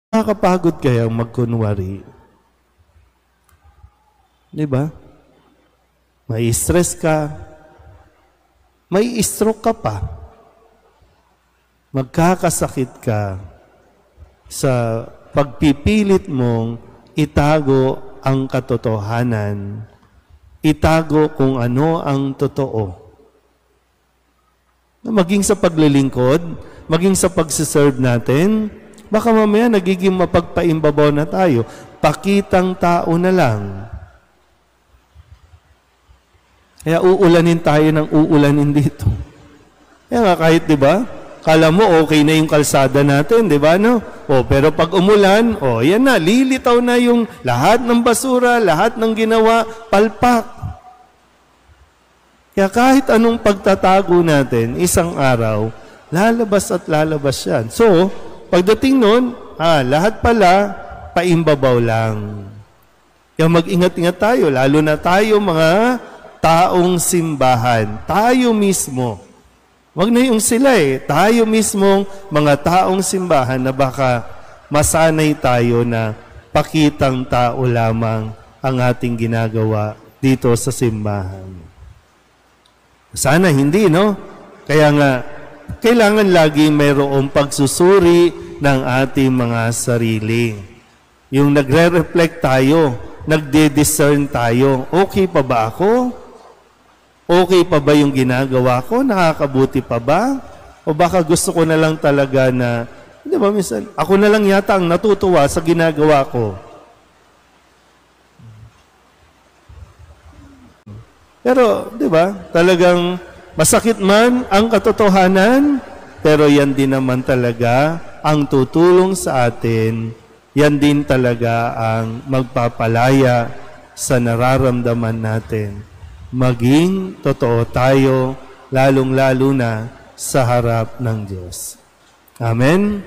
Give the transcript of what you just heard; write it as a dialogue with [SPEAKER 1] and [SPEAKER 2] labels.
[SPEAKER 1] Nakakapagod kaya magkunwari. Di ba? May stress ka, may stroke ka pa, magkakasakit ka sa pagpipilit mong itago ang katotohanan, itago kung ano ang totoo. Maging sa paglilingkod, maging sa pagsiserve natin, baka mamaya nagiging mapagpaimbabaw na tayo, pakitang tao na lang. Kaya uulanin tayo ng uulanin dito. Kaya nga kahit, di ba, kala mo okay na yung kalsada natin, di ba, no? O, pero pag umulan, yan na, lilitaw na yung lahat ng basura, lahat ng ginawa, palpak. Kaya kahit anong pagtatago natin, isang araw, lalabas at lalabas yan. So, pagdating nun, lahat pala, paimbabaw lang. Kaya mag-ingat-ingat tayo, lalo na tayo mga taong simbahan, tayo mismo. Wag na yung sila tayo mismong mga taong simbahan na baka masanay tayo na pakitang tao lamang ang ating ginagawa dito sa simbahan. Sana hindi, no? Kaya nga, kailangan lagi mayroong pagsusuri ng ating mga sarili. Yung nagre-reflect tayo, nagde-discern tayo, okay pa ba ako? Okay pa ba yung ginagawa ko? Nakakabuti pa ba? O baka gusto ko na lang talaga na, hindi ba, minsan, ako na lang yata ang natutuwa sa ginagawa ko. Pero, di ba, talagang masakit man ang katotohanan, pero yan din naman talaga ang tutulong sa atin, yan din talaga ang magpapalaya sa nararamdaman natin. Maging totoo tayo, lalong-lalo na sa harap ng Diyos. Amen?